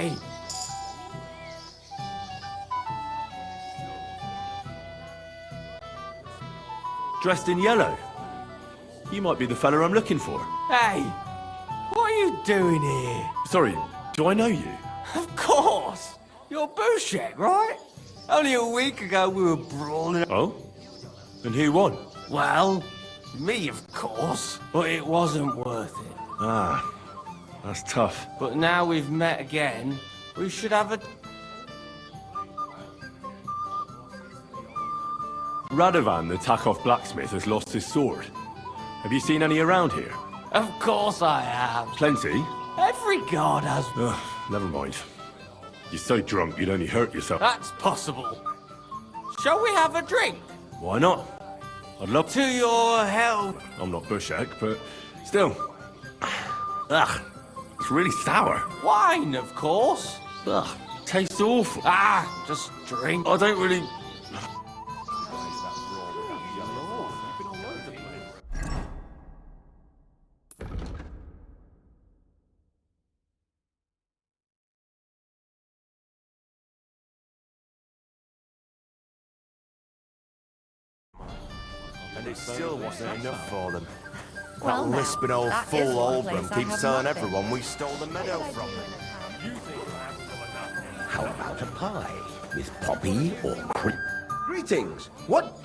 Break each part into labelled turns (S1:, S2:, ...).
S1: Hey!
S2: Dressed in yellow. You might be the fella I'm looking for.
S1: Hey! What are you doing here?
S2: Sorry, do I know you?
S1: Of course! You're Bushek, right? Only a week ago we were brawling.
S2: Oh? And who won?
S1: Well, me, of course. But it wasn't worth it.
S2: Ah, that's tough.
S1: But now we've met again, we should have a...
S2: Radovan, the Takov blacksmith, has lost his sword. Have you seen any around here?
S1: Of course I have.
S2: Plenty?
S1: Every god has...
S2: Ugh, never mind. You're so drunk you'd only hurt yourself.
S1: That's possible. Shall we have a drink?
S2: Why not? I'd love
S1: To your health.
S2: I'm not Bushek, but still. Ugh, it's really sour.
S1: Wine, of course.
S2: Ugh, tastes awful.
S1: Ah, just drink.
S2: I don't really...
S3: And it still wasn't enough for them.
S4: Well,
S3: That
S4: now,
S3: lisping old
S4: that
S3: fool
S4: is one
S3: Oldham
S4: place I
S3: keeps
S4: have
S3: telling
S4: not been.
S3: everyone we stole the meadow from them.
S5: How about a pie with poppy or cream? Greetings. What?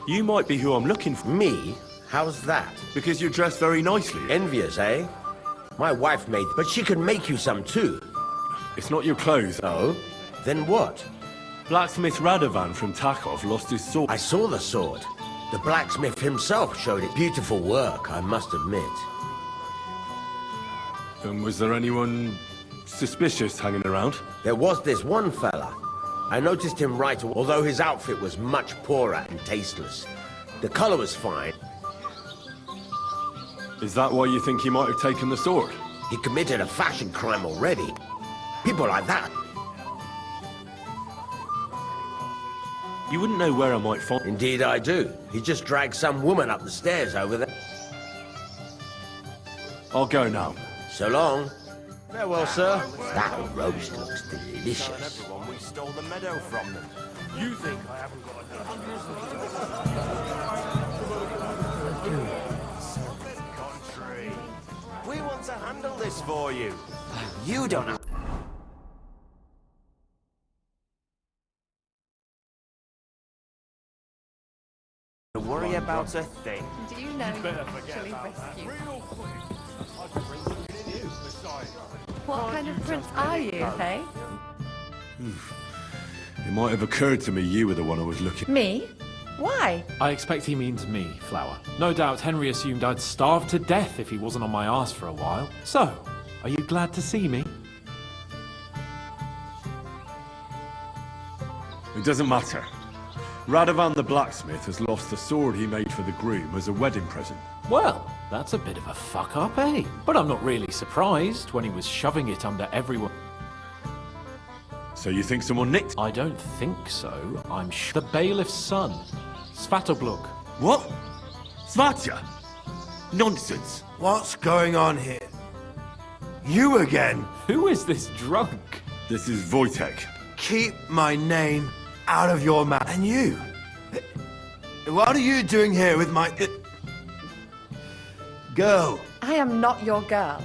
S2: You might be who I'm looking for,
S5: Me? How's that?
S2: because you're dressed very nicely.
S5: Envious, eh? My wife made, but she could make you some too.
S2: It's not your clothes.
S5: Oh? Then what?
S2: Blacksmith Radovan from Takov lost his sword.
S5: I saw the sword. The blacksmith himself showed it. Beautiful work, I must admit.
S2: And was there anyone suspicious hanging around?
S5: There was this one fella. I noticed him right away, although his outfit was much poorer and tasteless. The color was fine.
S2: Is that why you think he might have taken the sword?
S5: He committed a fashion crime already. People like that.
S2: You wouldn't know where I might find...
S5: Indeed I do. He just dragged some woman up the stairs over there.
S2: I'll go now.
S5: So long.
S3: Farewell, sir.
S5: That roast looks delicious.
S3: Everyone we stole the meadow from them. You think I haven't got country. We want to handle this for you.
S1: You don't have...
S3: To worry about a thing.
S4: Do you know you actually rescued? What kind of prince are you, hey?
S2: It might have occurred to me you were the one I was looking...
S4: Me? Why?
S6: I expect he means me, Flower. No doubt Henry assumed I'd starve to death if he wasn't on my arse for a while. So, are you glad to see me?
S2: It doesn't matter. Radovan the blacksmith has lost the sword he made for the groom as a wedding present.
S6: Well, that's a bit of a fuck up, eh? But I'm not really surprised when he was shoving it under everyone.
S2: So you think someone nicked...
S6: I don't think so. I'm sure. The bailiff's son, Svatobluk.
S2: What? Svatya? Nonsense.
S7: What's going on here? You again?
S6: Who is this drunk?
S2: This is Wojtek.
S7: Keep my name out of your mouth. And you? What are you doing here with my... girl?
S4: I am not your girl.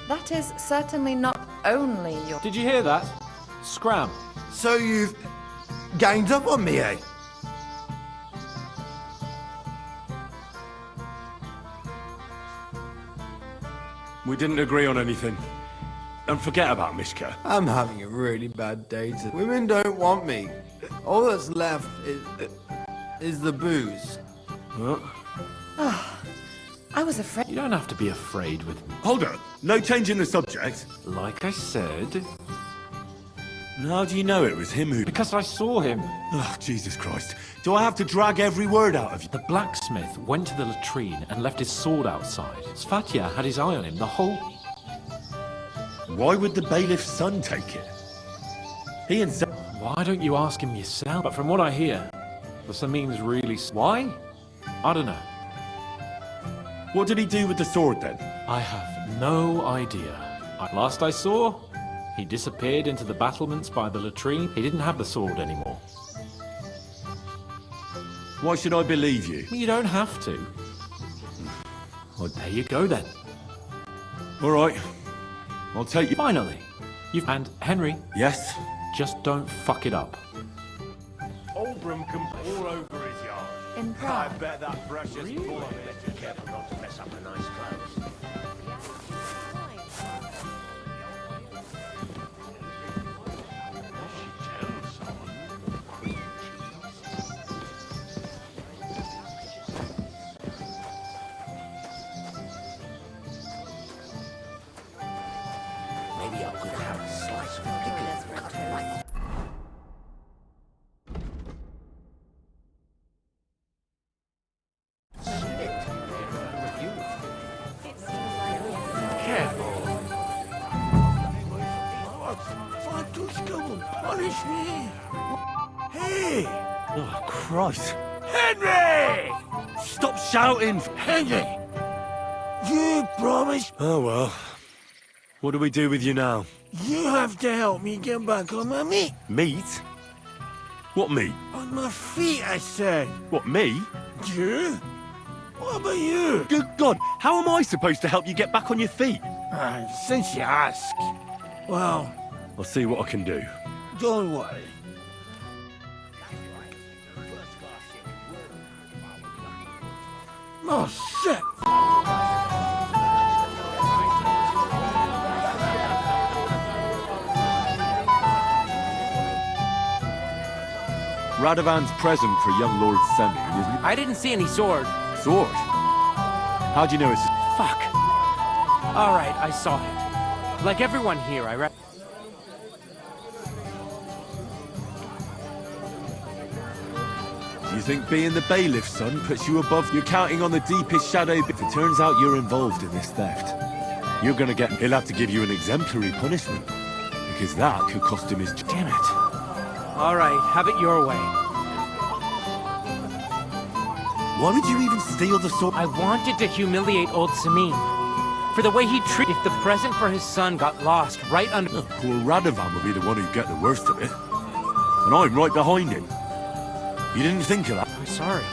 S4: That is certainly not only your...
S6: Did you hear that? Scram.
S7: So you've ganged up on me, eh?
S2: We didn't agree on anything. And forget about Mishka.
S7: I'm having a really bad day today. Women don't want me. All that's left is the booze.
S2: What?
S4: I was afraid...
S6: You don't have to be afraid with me.
S2: Hold on. No change in the subject.
S6: Like I said,
S2: And how do you know it was him who...
S6: because I saw him.
S2: Oh, Jesus Christ. Do I have to drag every word out of you?
S6: The blacksmith went to the latrine and left his sword outside. Svatya had his eye on him the whole...
S2: Why would the bailiff's son take it? He and...
S6: Why don't you ask him yourself? But from what I hear, the Samin's really... Why? I don't know.
S2: What did he do with the sword then?
S6: I have No idea. Last I saw, he disappeared into the battlements by the latrine. He didn't have the sword anymore.
S2: Why should I believe you?
S6: You don't have to. Well, there you go then.
S2: All right. I'll take you.
S6: Finally. And Henry,
S2: Yes?
S6: just don't fuck it up.
S3: Oldbrum can pour over his yard.
S4: In
S3: I
S4: Prague.
S3: bet that precious boy.
S5: Be careful not to mess up a nice clothes. Maybe I'm gonna have a slice of pickle cut right.
S3: Punish me! Hey!
S2: Oh, Christ.
S3: Henry!
S2: Stop shouting!
S3: Henry! You promised
S2: Oh, well. What do we do with you now?
S3: you have to help me get back on my feet.
S2: Meat? What meat?
S3: On my feet, I said.
S2: What, me?
S3: You? What about you?
S2: Good God, how am I supposed to help you get back on your feet?
S3: Since you ask. Well,
S2: I'll see what I can do.
S3: don't worry. Oh, shit!
S2: Radovan's present for young Lord Semi, isn't
S8: I didn't see any sword.
S2: it? Sword? How do you know it's...
S8: Fuck. All right, I saw it. Like everyone here, I read.
S2: Do you think being the bailiff's son puts you above... You're counting on the deepest shadow... If it turns out you're involved in this theft, you're gonna get... He'll have to give you an exemplary punishment. Because that could cost him his...
S8: Damn it. All right, have it your way.
S2: Why would you even steal the sword?
S8: I wanted to humiliate old Samin. For the way he treated... If the present for his son got lost right under...
S2: Poor Radovan will be the one who'd get the worst of it. And I'm right behind him. You didn't think of that.
S8: I'm sorry.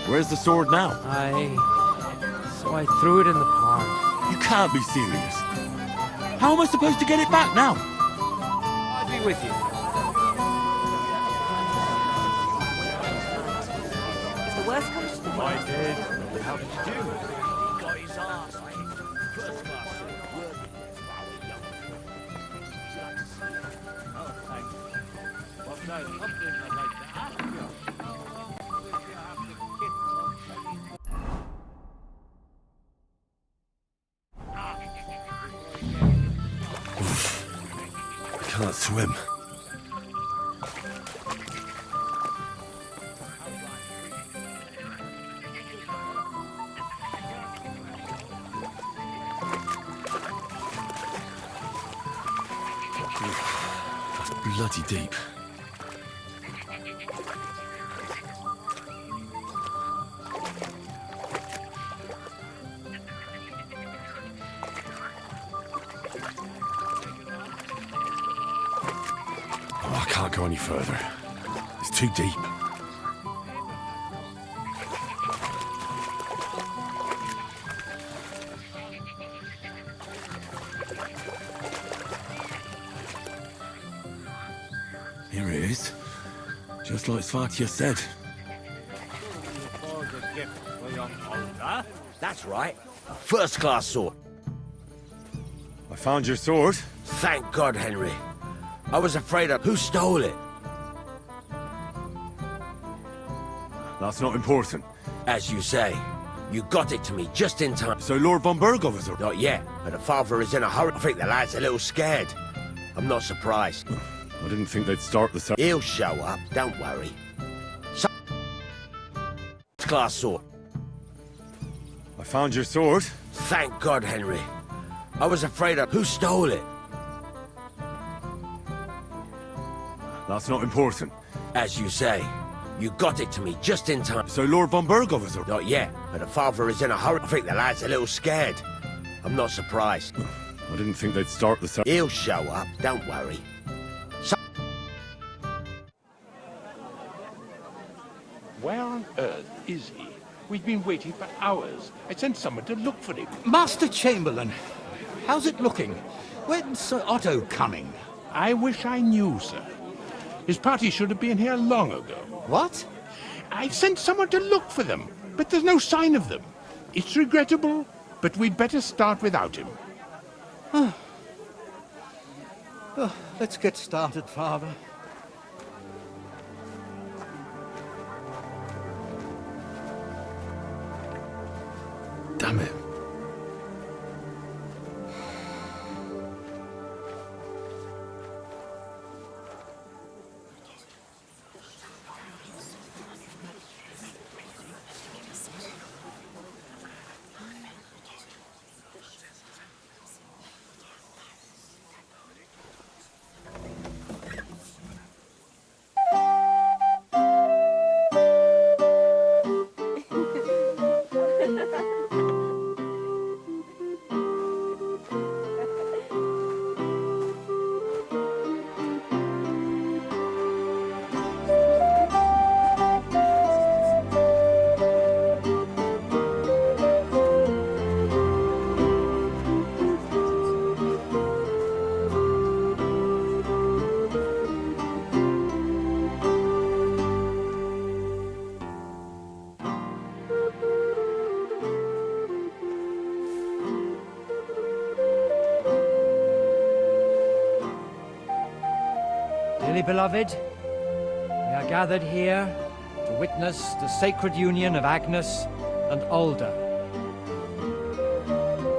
S2: Where's the sword now?
S8: So I threw it in the pond.
S2: You can't be serious. How am I supposed to get it back now?
S8: I'll be with you.
S9: If the worst comes to the
S3: I
S9: worst,
S3: did. How did you do? He got his ass kicked. First class. Oh, thanks. Well, no, something I'd like to ask you.
S2: I can't swim. That's bloody deep. Oh, I can't go any further. It's too deep. Here it is. Just like Svatya said.
S5: That's right. First class sword.
S2: I found your sword.
S5: Thank God, Henry. I was afraid of... Who stole it?
S2: That's not important.
S5: As you say, you got it to me just in time.
S2: So Lord von Burgov is around.
S5: Not yet, but the father is in a hurry. I think the lad's a little scared. I'm not surprised.
S2: I didn't think they'd start the...
S5: He'll show up, don't worry. First class sword.
S2: I found your sword.
S5: Thank God, Henry. I was afraid of... Who stole it?
S2: That's not important.
S5: As you say, you got it to me just in time.
S2: So Lord von Burgov is around.
S5: Not yet, but the father is in a hurry. I think the lad's a little scared. I'm not surprised.
S2: I didn't think they'd start the ceremony.
S5: He'll show up, don't worry.
S10: Where on earth is he? We've been waiting for hours. I sent someone to look for him.
S11: Master Chamberlain, how's it looking? When's Sir Otto coming?
S10: I wish I knew, sir. His party should have been here long ago.
S11: What?
S10: I sent someone to look for them, but there's no sign of them. It's regrettable, but we'd better start without him.
S11: Let's get started, Father.
S2: Damn it.
S12: Dearly beloved, we are gathered here to witness the sacred union of Agnes and Alda.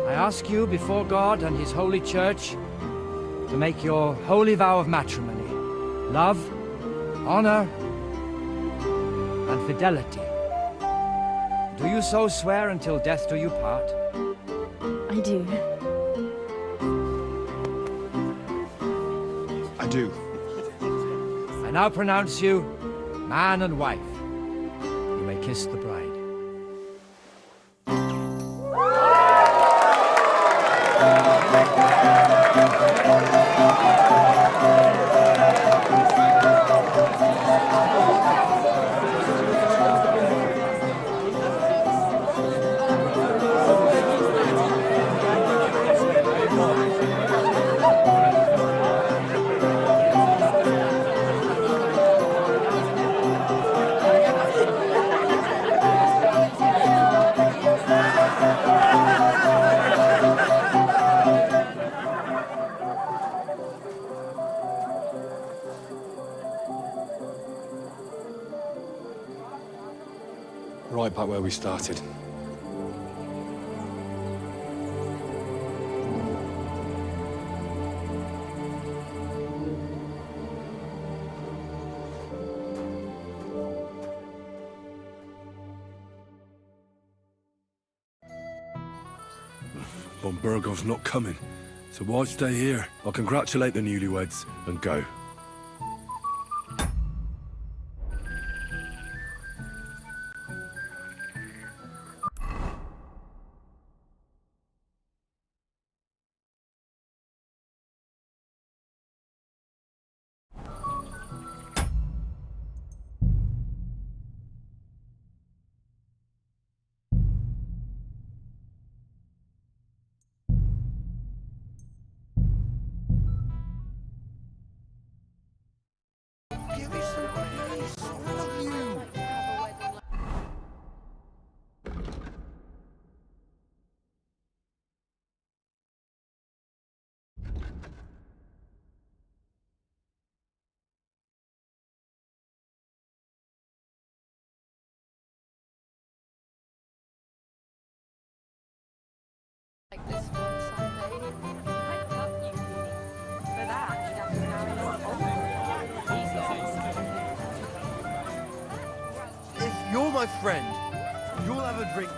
S12: I ask you before God and His holy church to make your holy vow of matrimony, love, honor, and fidelity. Do you so swear until death do you part?
S13: I do.
S2: I do.
S12: I now pronounce you man and wife. You may kiss the bride.
S2: Right back where we started. Von Burgov's not coming, so why stay here? I'll congratulate the newlyweds and go.
S4: Like this one Sunday. I love you. For that, you'd have to marry
S7: If you're my friend, you'll have a drink.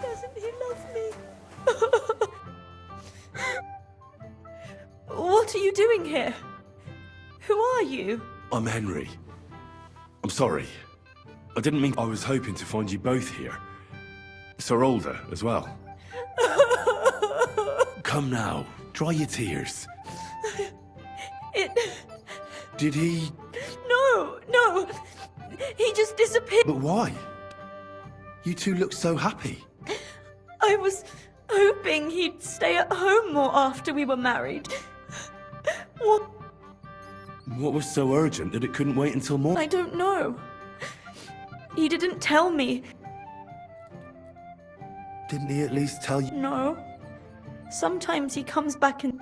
S13: Doesn't he love me? What are you doing here? Who are you?
S2: I'm Henry. I'm sorry. I didn't mean... I was hoping to find you both here. Sir Alder as well. Come now, dry your tears. Did he...
S13: No! He just disappeared.
S2: But why? You two look so happy.
S13: I was hoping he'd stay at home more after we were married.
S2: What was so urgent that it couldn't wait until morning?
S13: I don't know. He didn't tell me.
S2: Didn't he at least tell you?
S13: No. Sometimes he comes back and...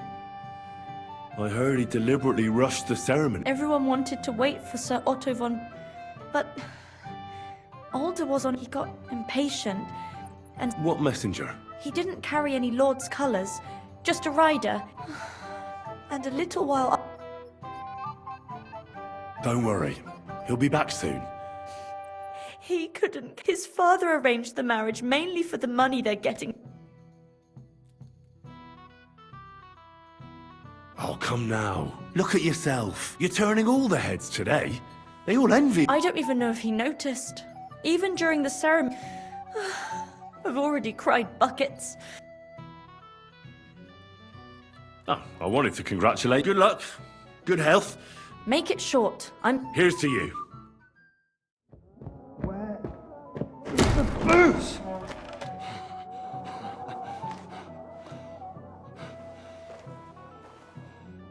S2: I heard he deliberately rushed the ceremony.
S13: Everyone wanted to wait for Sir Otto von... But... Alder was on... He got impatient, and...
S2: What messenger?
S13: He didn't carry any lord's colours, just a rider. And a little while...
S2: Don't worry. He'll be back soon.
S13: He couldn't. His father arranged the marriage mainly for the money they're getting.
S2: Oh, come now. Look at yourself. You're turning all the heads today. They all envy...
S13: I don't even know if he noticed. Even during the ceremony... I've already cried buckets.
S2: Oh, I wanted to congratulate. Good luck. Good health.
S13: Make it short.
S2: Here's to you.
S11: Booze!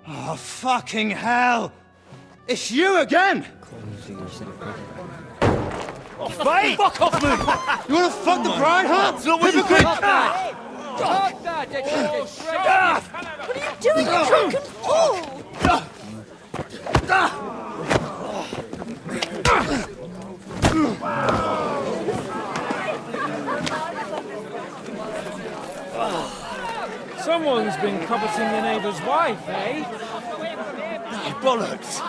S11: Oh, fucking hell! It's you again!
S3: Oh, mate!
S11: Fuck off, mate! You wanna fuck the bride, huh?
S3: It's not what you think!
S12: Stop that!
S13: What are you doing, you drunken fool?
S6: Someone's been coveting your neighbour's wife, eh?
S3: Bollocks!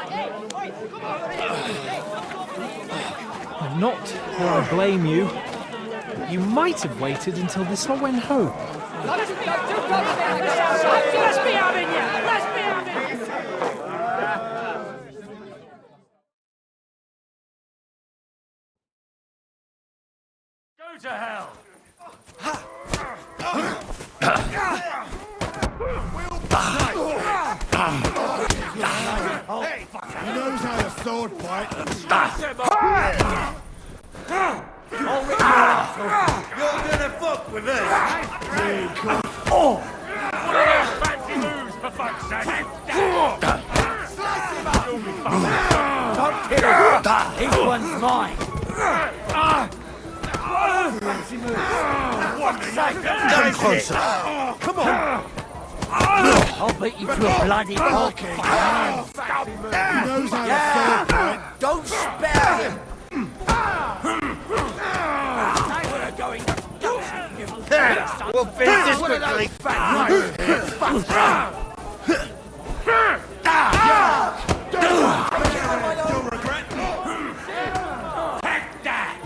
S6: Not that I blame you. You might have waited until this lot went home.
S12: Let's be having you! Let's be having you!
S3: Go to hell!
S10: He knows how to sword fight.
S3: You're gonna fuck with us!
S10: Oh!
S3: What are those fancy moves, for fuck's sake?
S1: Don't kill him! Each one's mine! Fancy moves! Fuck's sake!
S3: Come closer! Come on!
S1: I'll beat you to a bloody pulp!
S10: He knows how to sword fight.
S1: Don't spare him!
S3: We'll finish this quickly! You'll regret it! Take that!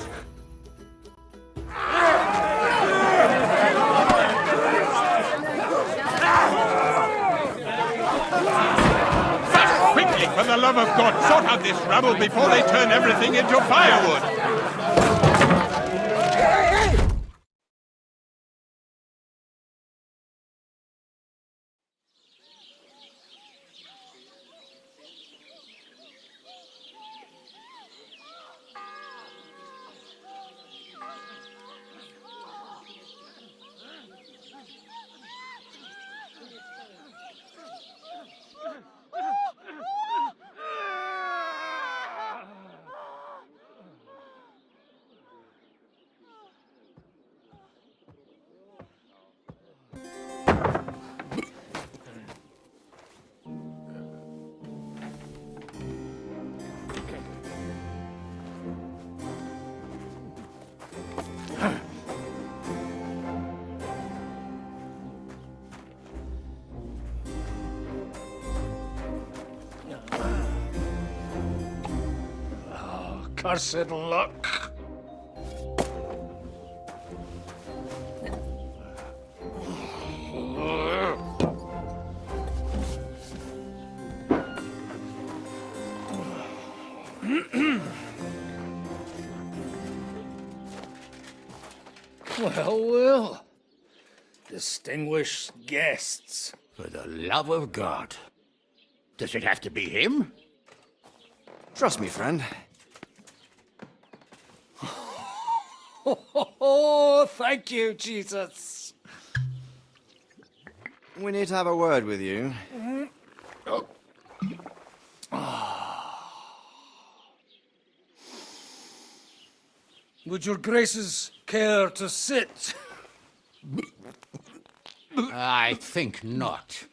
S10: Quickly, for the love of God, sort out this rabble before they turn everything into firewood! Cursed luck.
S11: Well, well. Distinguished guests. For the love of God. Does it have to be him?
S7: Trust me, friend.
S11: Oh, thank you, Jesus.
S7: We need to have a word with you.
S11: Would your graces care to sit? I think not.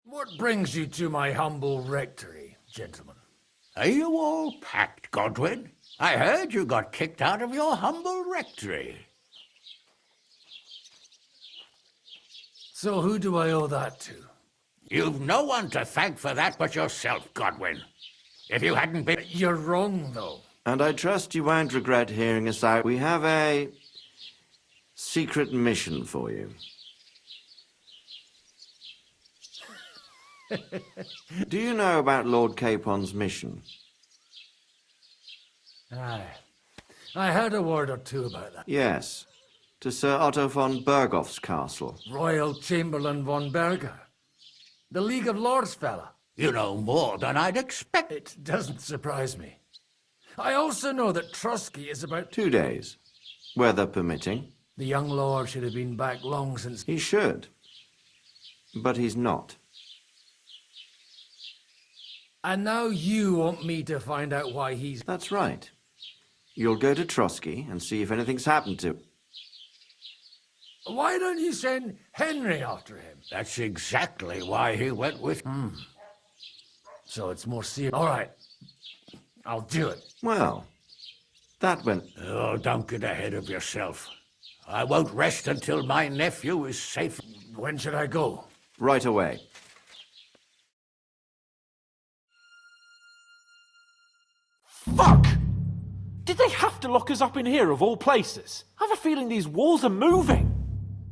S14: What brings you to my humble rectory, gentlemen?
S11: Are you all packed, Godwin? I heard you got kicked out of your humble rectory.
S14: So who do I owe that to?
S11: You've no one to thank for that but yourself, Godwin. If you hadn't been...
S14: You're wrong, though.
S15: And I trust you won't regret hearing us out. We have a secret mission for you. Do you know about Lord Capon's mission?
S14: Aye. I heard a word or two about that.
S15: Yes. To Sir Otto von Bergoff's castle.
S14: Royal Chamberlain von Berger. The League of Lords fella.
S11: You know more than I'd expect.
S14: It doesn't surprise me. I also know that Trotsky is about...
S15: 2 days. Weather permitting.
S14: The young lord should have been back long since...
S15: He should. But he's not.
S14: And now you want me to find out why he's...
S15: That's right. You'll go to Trotsky and see if anything's happened to...
S14: Why don't you send Henry after him?
S11: That's exactly why he went with...
S14: So it's more serious. All right. I'll do it.
S15: Well, that went...
S11: Oh, don't get ahead of yourself. I won't rest until my nephew is safe.
S14: When should I go?
S15: Right away.
S6: Fuck! Did they have to lock us up in here, of all places? I have a feeling these walls are moving.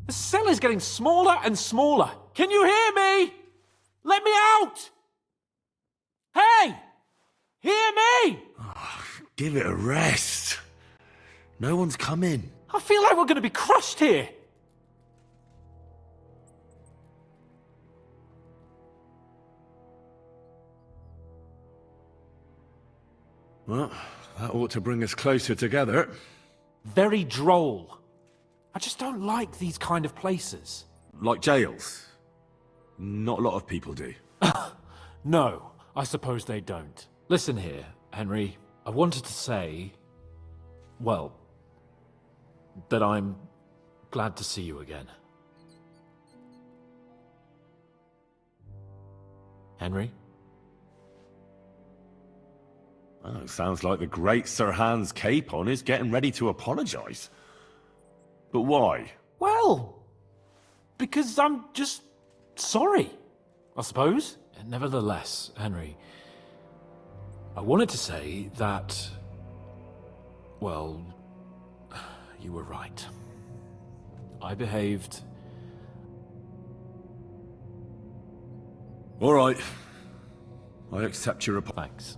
S6: The cell is getting smaller and smaller. Can you hear me? Let me out! Hey! Hear me!
S2: Oh, give it a rest. No one's come in.
S6: I feel like we're going to be crushed here.
S2: Well, that ought to bring us closer together.
S6: Very droll. I just don't like these kind of places.
S2: Like jails? Not a lot of people do.
S6: No, I suppose they don't. Listen here, Henry. I wanted to say, well, that I'm glad to see you again. Henry?
S2: Oh, it sounds like the great Sir Hans Capon is getting ready to apologize. But why?
S6: Well, because I'm just sorry, I suppose. Nevertheless, Henry, I wanted to say that, well, you were right. I behaved...
S2: All right. I accept your apology.
S6: Thanks.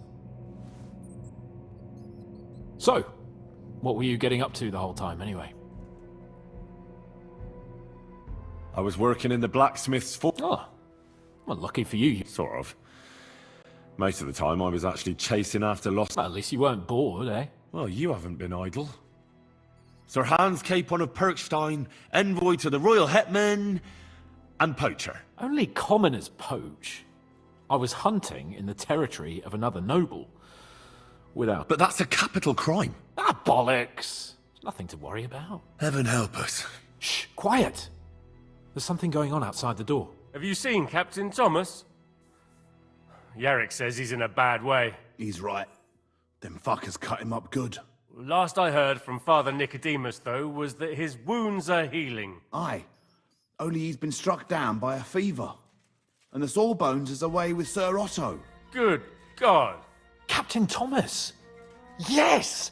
S6: So, what were you getting up to the whole time, anyway?
S2: I was working in the blacksmith's forge.
S6: Oh, well, lucky for you.
S2: Sort of. Most of the time I was actually chasing after lost...
S6: Well, at least you weren't bored, eh?
S2: Well, you haven't been idle. Sir Hans Capon of Perkstein, envoy to the royal hetman, and poacher.
S6: Only commoners poach. I was hunting in the territory of another noble. Without...
S2: But that's a capital crime.
S6: Ah, bollocks! Nothing to worry about.
S2: Heaven help us.
S6: Shh, quiet! There's something going on outside the door.
S16: Have you seen Captain Thomas? Yarrick says he's in a bad way.
S17: He's right. Them fuckers cut him up good.
S16: Last I heard from Father Nicodemus, though, was that his wounds are healing.
S17: Aye. Only he's been struck down by a fever. And the sawbones is away with Sir Otto.
S16: Good God.
S6: Captain Thomas! Yes!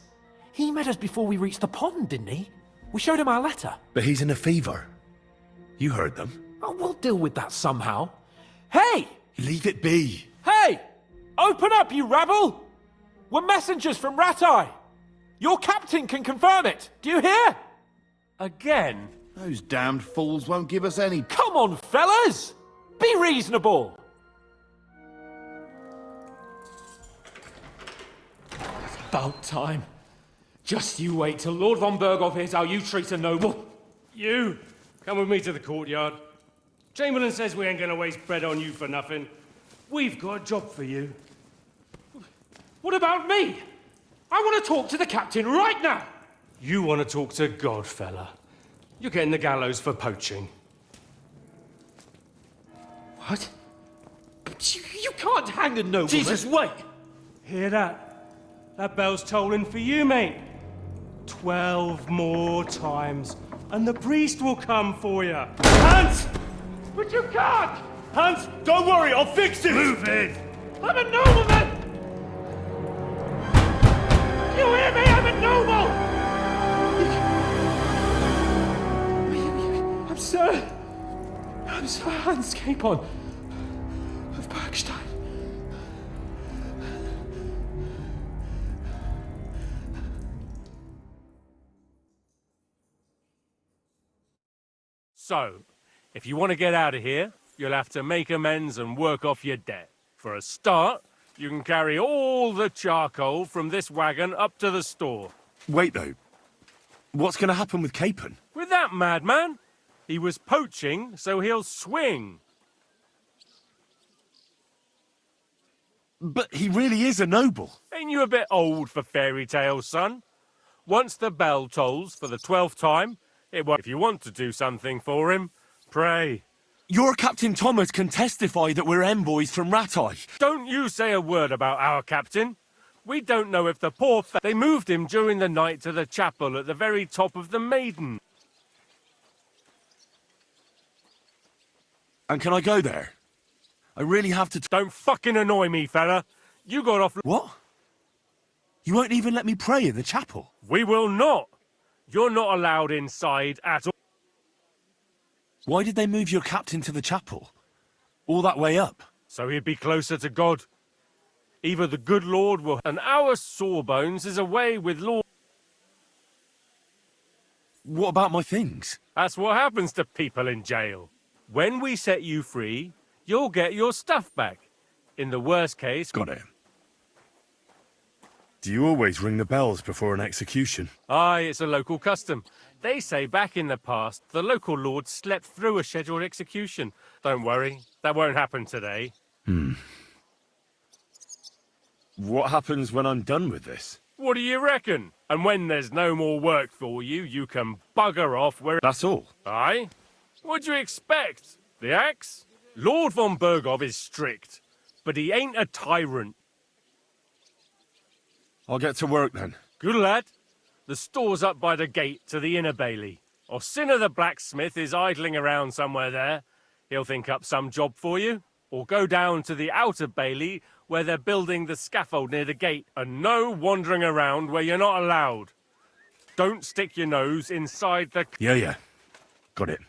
S6: He met us before we reached the pond, didn't he? We showed him our letter.
S2: But he's in a fever. You heard them.
S6: Oh, we'll deal with that somehow. Hey!
S2: Leave it be.
S6: Hey! Open up, you rabble! We're messengers from Rat-Eye! Your captain can confirm it! Do you hear? Again?
S17: Those damned fools won't give us any...
S6: Come on, fellas! Be reasonable!
S18: About time. Just you wait till Lord von Berghoff hears how you treat a noble.
S16: You, come with me to the courtyard. Chamberlain says we ain't gonna waste bread on you for nothing. We've got a job for you.
S18: What about me? I want to talk to the captain right now!
S16: You want to talk to God, fella. You're getting the gallows for poaching.
S18: What? But you can't hang a nobleman!
S16: Jesus, wait! Hear that? That bell's tolling for you, mate. 12 more times, and the priest will come for you. Hans!
S18: But you can't!
S16: Hans, don't worry, I'll fix it! Move it!
S18: I'm a nobleman! You hear me? I'm a noble! I'm Sir Hans Capon of Bergstein.
S16: So, if you want to get out of here, you'll have to make amends and work off your debt. For a start, you can carry all the charcoal from this wagon up to the store.
S2: Wait, though. What's going to happen with Capon?
S16: With that madman? He was poaching, so he'll swing.
S2: But he really is a noble.
S16: Ain't you a bit old for fairy tales, son? Once the bell tolls for the 12th time, it won't. If you want to do something for him, pray.
S2: Your Captain Thomas can testify that we're envoys from Rattay.
S16: Don't you say a word about our captain. We don't know if the poor they moved him during the night to the chapel at the very top of the Maiden.
S2: And can I go there? I really have to...
S16: Don't fucking annoy me, fella. You got off...
S2: What? You won't even let me pray in the chapel?
S16: We will not. You're not allowed inside at all.
S2: Why did they move your captain to the chapel? All that way up?
S16: So he'd be closer to God. Either the good Lord will... And our Sawbones is away with Lord...
S2: What about my things?
S16: That's what happens to people in jail. When we set you free, you'll get your stuff back. In the worst case...
S2: Got it. Do you always ring the bells before an execution?
S16: Aye, it's a local custom. They say back in the past, the local lord slept through a scheduled execution. Don't worry, that won't happen today.
S2: What happens when I'm done with this?
S16: What do you reckon? And when there's no more work for you, you can bugger off where...
S2: That's all?
S16: Aye? What do you expect? The axe? Lord von Berghoff is strict, but he ain't a tyrant.
S2: I'll get to work then.
S16: Good lad. The store's up by the gate to the inner bailey. Orsina the blacksmith is idling around somewhere there. He'll think up some job for you. Or go down to the outer bailey where they're building the scaffold near the gate. And no wandering around where you're not allowed. Don't stick your nose inside the...
S2: Yeah. Got it.